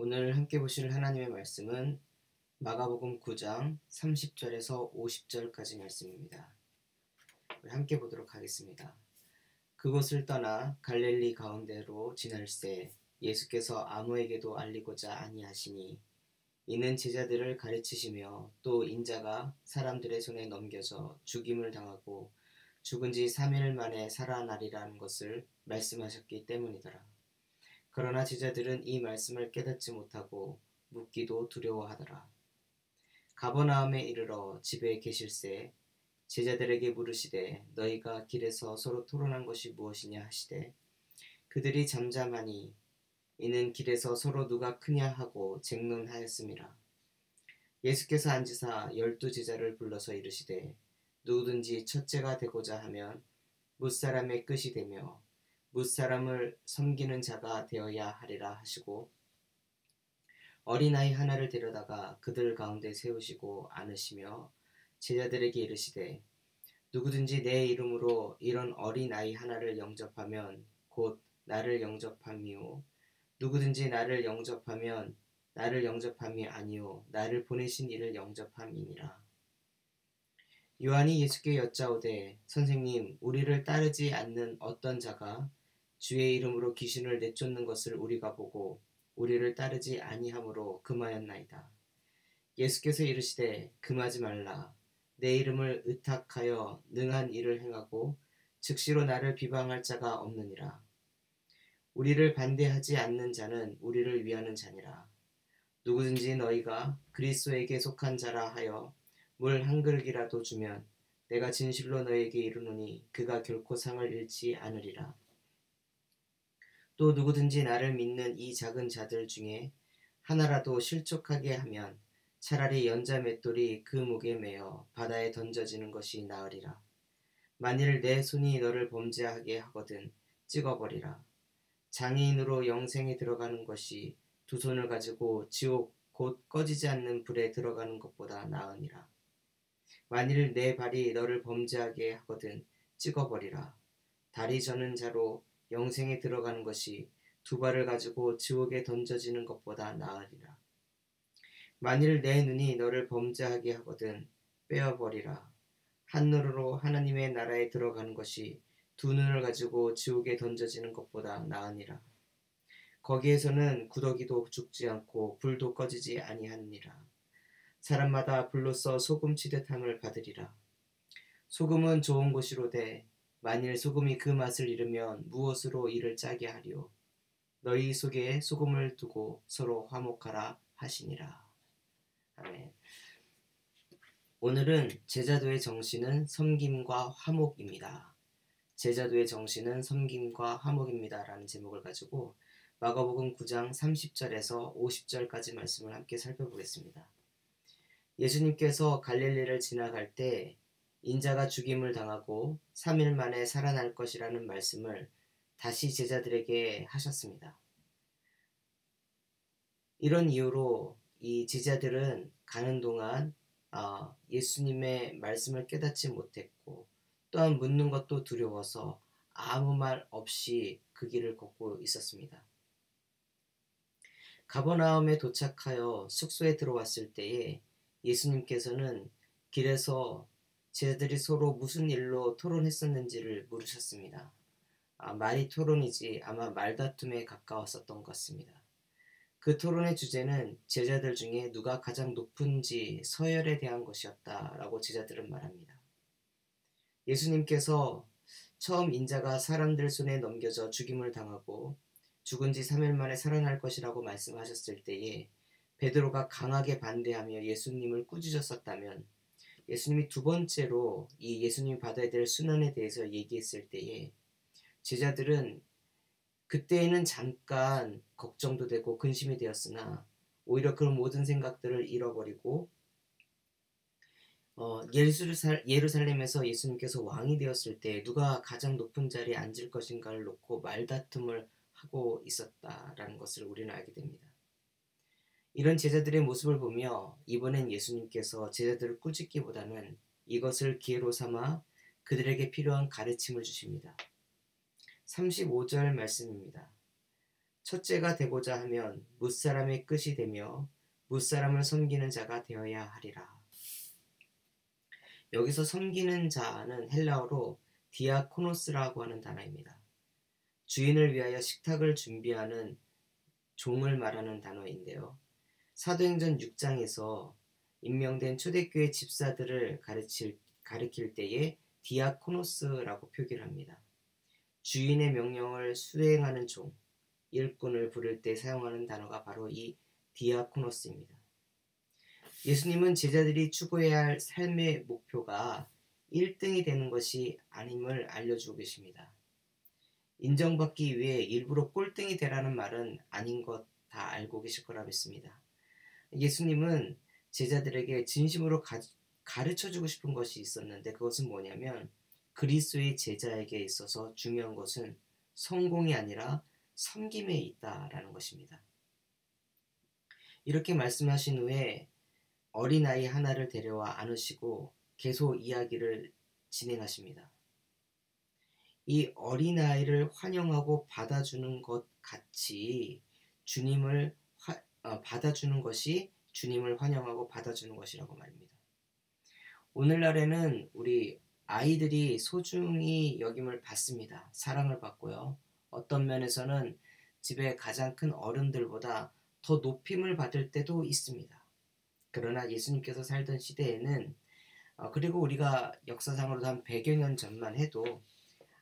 오늘 함께 보실 하나님의 말씀은 마가복음 9장 30절에서 50절까지 말씀입니다. 우리 함께 보도록 하겠습니다. 그곳을 떠나 갈릴리 가운데로 지날새 예수께서 아무에게도 알리고자 아니하시니 이는 제자들을 가르치시며 또 인자가 사람들의 손에 넘겨져 죽임을 당하고 죽은 지 3일 만에 살아나리라는 것을 말씀하셨기 때문이더라. 그러나 제자들은 이 말씀을 깨닫지 못하고 묻기도 두려워하더라. 가버나움에 이르러 집에 계실새 제자들에게 물으시되 너희가 길에서 서로 토론한 것이 무엇이냐 하시되 그들이 잠잠하니 이는 길에서 서로 누가 크냐 하고 쟁론하였음이라. 예수께서 앉으사 12제자를 불러서 이르시되 누구든지 첫째가 되고자 하면 뭇사람의 끝이 되며 뭇사람을 섬기는 자가 되어야 하리라 하시고 어린아이 하나를 데려다가 그들 가운데 세우시고 안으시며 제자들에게 이르시되 누구든지 내 이름으로 이런 어린아이 하나를 영접하면 곧 나를 영접함이요 누구든지 나를 영접하면 나를 영접함이 아니요 나를 보내신 이를 영접함이니라. 요한이 예수께 여짜오되 선생님 우리를 따르지 않는 어떤 자가 주의 이름으로 귀신을 내쫓는 것을 우리가 보고 우리를 따르지 아니하므로 금하였나이다. 예수께서 이르시되 금하지 말라. 내 이름을 의탁하여 능한 일을 행하고 즉시로 나를 비방할 자가 없느니라. 우리를 반대하지 않는 자는 우리를 위하는 자니라. 누구든지 너희가 그리스도에게 속한 자라 하여 물 한 그릇이라도 주면 내가 진실로 너희에게 이르노니 그가 결코 상을 잃지 않으리라. 또 누구든지 나를 믿는 이 작은 자들 중에 하나라도 실족하게 하면 차라리 연자 맷돌이 그 목에 매어 바다에 던져지는 것이 나으리라. 만일 내 손이 너를 범죄하게 하거든 찍어버리라. 장애인으로 영생에 들어가는 것이 두 손을 가지고 지옥 곧 꺼지지 않는 불에 들어가는 것보다 나으니라. 만일 내 발이 너를 범죄하게 하거든 찍어버리라. 다리 저는 자로 영생에 들어가는 것이 두 발을 가지고 지옥에 던져지는 것보다 나으리라. 만일 내 눈이 너를 범죄하게 하거든 빼어버리라. 한 눈으로 하나님의 나라에 들어가는 것이 두 눈을 가지고 지옥에 던져지는 것보다 나으니라. 거기에서는 구더기도 죽지 않고 불도 꺼지지 아니하느니라. 사람마다 불로써 소금 치듯함을 받으리라. 소금은 좋은 것이로되 만일 소금이 그 맛을 잃으면 무엇으로 이를 짜게 하리요. 너희 속에 소금을 두고 서로 화목하라 하시니라. 아멘. 오늘은 제자도의 정신은 섬김과 화목입니다. 제자도의 정신은 섬김과 화목입니다 라는 제목을 가지고 마가복음 9장 30절에서 50절까지 말씀을 함께 살펴보겠습니다. 예수님께서 갈릴리를 지나갈 때 인자가 죽임을 당하고 3일 만에 살아날 것이라는 말씀을 다시 제자들에게 하셨습니다. 이런 이유로 이 제자들은 가는 동안 예수님의 말씀을 깨닫지 못했고 또한 묻는 것도 두려워서 아무 말 없이 그 길을 걷고 있었습니다. 가버나움에 도착하여 숙소에 들어왔을 때에 예수님께서는 길에서 제자들이 서로 무슨 일로 토론했었는지를 물으셨습니다. 말이 토론이지 아마 말다툼에 가까웠었던 것 같습니다. 그 토론의 주제는 제자들 중에 누가 가장 높은지 서열에 대한 것이었다라고 제자들은 말합니다. 예수님께서 처음 인자가 사람들 손에 넘겨져 죽임을 당하고 죽은 지 3일 만에 살아날 것이라고 말씀하셨을 때에 베드로가 강하게 반대하며 예수님을 꾸짖었었다면 예수님이 두 번째로 이 예수님이 받아야 될 순환에 대해서 얘기했을 때에 제자들은 그때에는 잠깐 걱정도 되고 근심이 되었으나 오히려 그런 모든 생각들을 잃어버리고 예루살렘에서 예수님께서 왕이 되었을 때 누가 가장 높은 자리에 앉을 것인가를 놓고 말다툼을 하고 있었다라는 것을 우리는 알게 됩니다. 이런 제자들의 모습을 보며 이번엔 예수님께서 제자들을 꾸짖기보다는 이것을 기회로 삼아 그들에게 필요한 가르침을 주십니다. 35절 말씀입니다. 첫째가 되고자 하면 뭇사람의 끝이 되며 뭇사람을 섬기는 자가 되어야 하리라. 여기서 섬기는 자는 헬라어로 디아코노스라고 하는 단어입니다. 주인을 위하여 식탁을 준비하는 종을 말하는 단어인데요. 사도행전 6장에서 임명된 초대교회 집사들을 가리킬 때에 디아코노스라고 표기를 합니다. 주인의 명령을 수행하는 종, 일꾼을 부를 때 사용하는 단어가 바로 이 디아코노스입니다. 예수님은 제자들이 추구해야 할 삶의 목표가 1등이 되는 것이 아님을 알려주고 계십니다. 인정받기 위해 일부러 꼴등이 되라는 말은 아닌 것 다 알고 계실 거라 믿습니다. 예수님은 제자들에게 진심으로 가르쳐주고 싶은 것이 있었는데 그것은 뭐냐면 그리스도의 제자에게 있어서 중요한 것은 성공이 아니라 섬김에 있다라는 것입니다. 이렇게 말씀하신 후에 어린아이 하나를 데려와 안으시고 계속 이야기를 진행하십니다. 이 어린아이를 환영하고 받아주는 것 같이 주님을 받아주는 것이 주님을 환영하고 받아주는 것이라고 말입니다. 오늘날에는 우리 아이들이 소중히 여김을 받습니다. 사랑을 받고요. 어떤 면에서는 집에 가장 큰 어른들보다 더 높임을 받을 때도 있습니다. 그러나 예수님께서 살던 시대에는 그리고 우리가 역사상으로도 한 100여 년 전만 해도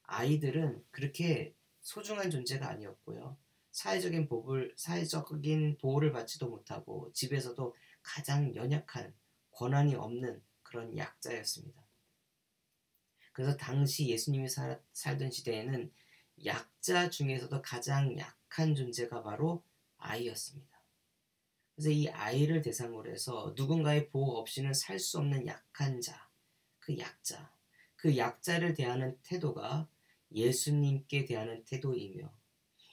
아이들은 그렇게 소중한 존재가 아니었고요. 사회적인 보호를 받지도 못하고 집에서도 가장 연약한 권한이 없는 그런 약자였습니다. 그래서 당시 예수님이 살던 시대에는 약자 중에서도 가장 약한 존재가 바로 아이였습니다. 그래서 이 아이를 대상으로 해서 누군가의 보호 없이는 살 수 없는 약한 자, 그 약자를 대하는 태도가 예수님께 대하는 태도이며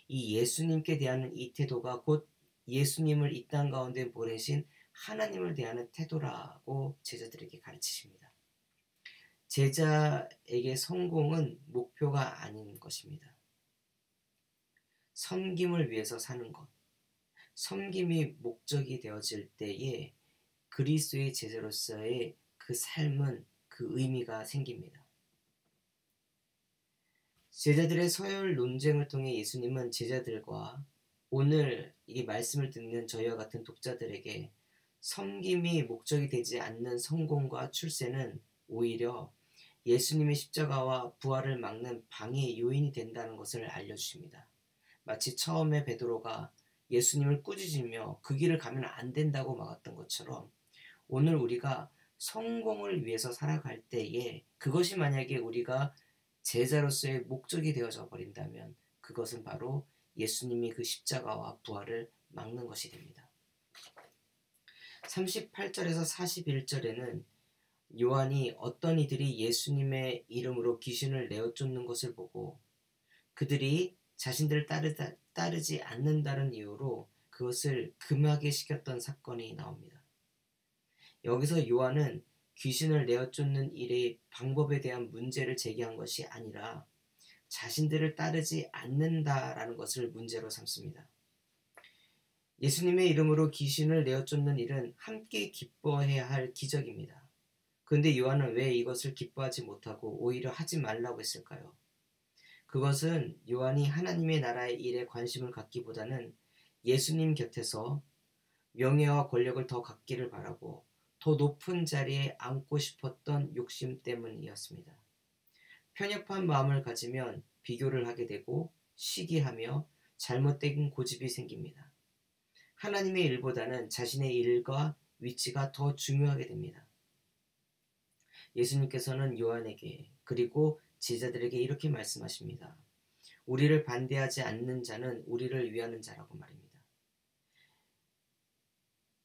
이 예수님께 대하는 이 태도가 곧 예수님을 이 땅 가운데 보내신 하나님을 대하는 태도라고 제자들에게 가르치십니다. 제자에게 성공은 목표가 아닌 것입니다. 섬김을 위해서 사는 것, 섬김이 목적이 되어질 때에 그리스도의 제자로서의 그 삶은 그 의미가 생깁니다. 제자들의 서열 논쟁을 통해 예수님은 제자들과 오늘 이 말씀을 듣는 저희와 같은 독자들에게 섬김이 목적이 되지 않는 성공과 출세는 오히려 예수님의 십자가와 부활을 막는 방해 요인이 된다는 것을 알려주십니다. 마치 처음에 베드로가 예수님을 꾸짖으며 그 길을 가면 안 된다고 막았던 것처럼 오늘 우리가 성공을 위해서 살아갈 때에 그것이 만약에 우리가 제자로서의 목적이 되어져 버린다면 그것은 바로 예수님이 그 십자가와 부활을 막는 것이 됩니다. 38절에서 41절에는 요한이 어떤 이들이 예수님의 이름으로 귀신을 내어 쫓는 것을 보고 그들이 자신들을 따르지 않는다는 이유로 그것을 금하게 시켰던 사건이 나옵니다. 여기서 요한은 귀신을 내어 쫓는 일의 방법에 대한 문제를 제기한 것이 아니라 자신들을 따르지 않는다라는 것을 문제로 삼습니다. 예수님의 이름으로 귀신을 내어 쫓는 일은 함께 기뻐해야 할 기적입니다. 그런데 요한은 왜 이것을 기뻐하지 못하고 오히려 하지 말라고 했을까요? 그것은 요한이 하나님의 나라의 일에 관심을 갖기보다는 예수님 곁에서 명예와 권력을 더 갖기를 바라고 더 높은 자리에 앉고 싶었던 욕심 때문이었습니다. 편협한 마음을 가지면 비교를 하게 되고 시기하며 잘못된 고집이 생깁니다. 하나님의 일보다는 자신의 일과 위치가 더 중요하게 됩니다. 예수님께서는 요한에게 그리고 제자들에게 이렇게 말씀하십니다. 우리를 반대하지 않는 자는 우리를 위하는 자라고 말입니다.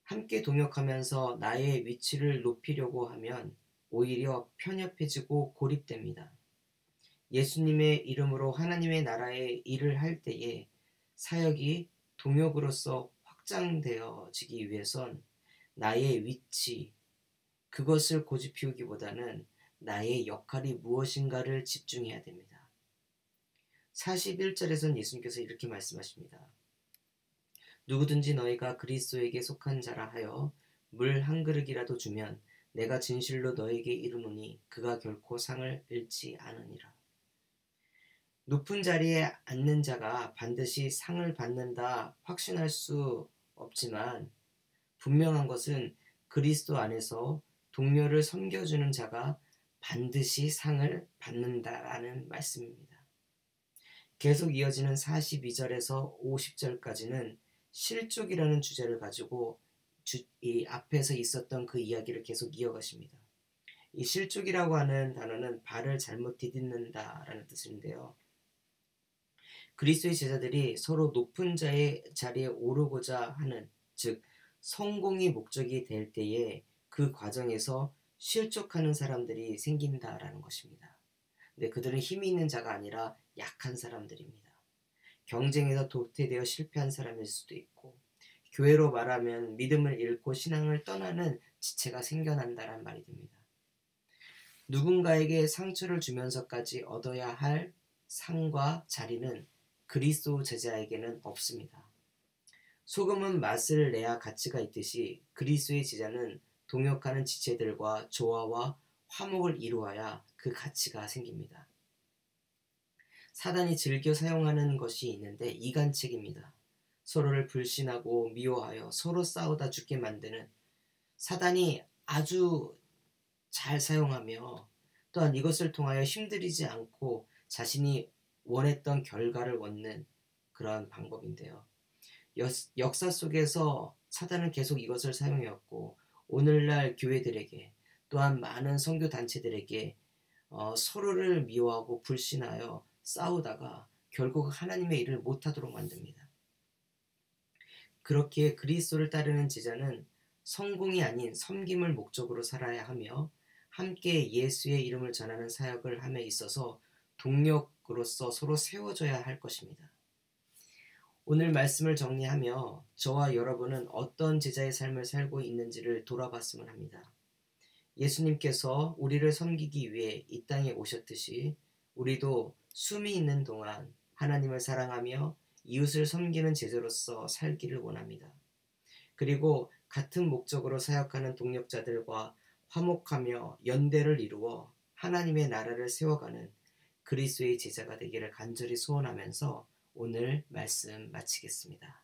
함께 동역하면서 나의 위치를 높이려고 하면 오히려 편협해지고 고립됩니다. 예수님의 이름으로 하나님의 나라의 일을 할 때에 사역이 동역으로서 확장되어지기 위해선 나의 위치, 그것을 고집피우기보다는 나의 역할이 무엇인가를 집중해야 됩니다. 41절에서는 예수님께서 이렇게 말씀하십니다. 누구든지 너희가 그리스도에게 속한 자라 하여 물 한 그릇이라도 주면 내가 진실로 너에게 이르노니 그가 결코 상을 잃지 않으니라. 높은 자리에 앉는 자가 반드시 상을 받는다 확신할 수 없지만 분명한 것은 그리스도 안에서 동료를 섬겨주는 자가 반드시 상을 받는다라는 말씀입니다. 계속 이어지는 42절에서 50절까지는 실족이라는 주제를 가지고 이 앞에서 있었던 그 이야기를 계속 이어가십니다. 이 실족이라고 하는 단어는 발을 잘못 디딛는다라는 뜻인데요. 그리스도의 제자들이 서로 높은 자리에 오르고자 하는, 즉 성공이 목적이 될 때에 그 과정에서 실족하는 사람들이 생긴다라는 것입니다. 근데 그들은 힘이 있는 자가 아니라 약한 사람들입니다. 경쟁에서 도태되어 실패한 사람일 수도 있고, 교회로 말하면 믿음을 잃고 신앙을 떠나는 지체가 생겨난다는 말이 됩니다. 누군가에게 상처를 주면서까지 얻어야 할 상과 자리는 그리스도 제자에게는 없습니다. 소금은 맛을 내야 가치가 있듯이 그리스도의 제자는 동역하는 지체들과 조화와 화목을 이루어야 그 가치가 생깁니다. 사단이 즐겨 사용하는 것이 있는데 이간책입니다. 서로를 불신하고 미워하여 서로 싸우다 죽게 만드는, 사단이 아주 잘 사용하며 또한 이것을 통하여 힘들이지 않고 자신이 원했던 결과를 얻는 그런 방법인데요. 역사 속에서 사단은 계속 이것을 사용해왔고 오늘날 교회들에게 또한 많은 선교 단체들에게 서로를 미워하고 불신하여 싸우다가 결국 하나님의 일을 못하도록 만듭니다. 그렇기에 그리스도를 따르는 제자는 성공이 아닌 섬김을 목적으로 살아야 하며 함께 예수의 이름을 전하는 사역을 함에 있어서 동력으로서 서로 세워져야 할 것입니다. 오늘 말씀을 정리하며 저와 여러분은 어떤 제자의 삶을 살고 있는지를 돌아봤으면 합니다. 예수님께서 우리를 섬기기 위해 이 땅에 오셨듯이 우리도 숨이 있는 동안 하나님을 사랑하며 이웃을 섬기는 제자로서 살기를 원합니다. 그리고 같은 목적으로 사역하는 동력자들과 화목하며 연대를 이루어 하나님의 나라를 세워가는 그리스도의 제자가 되기를 간절히 소원하면서 오늘 말씀 마치겠습니다.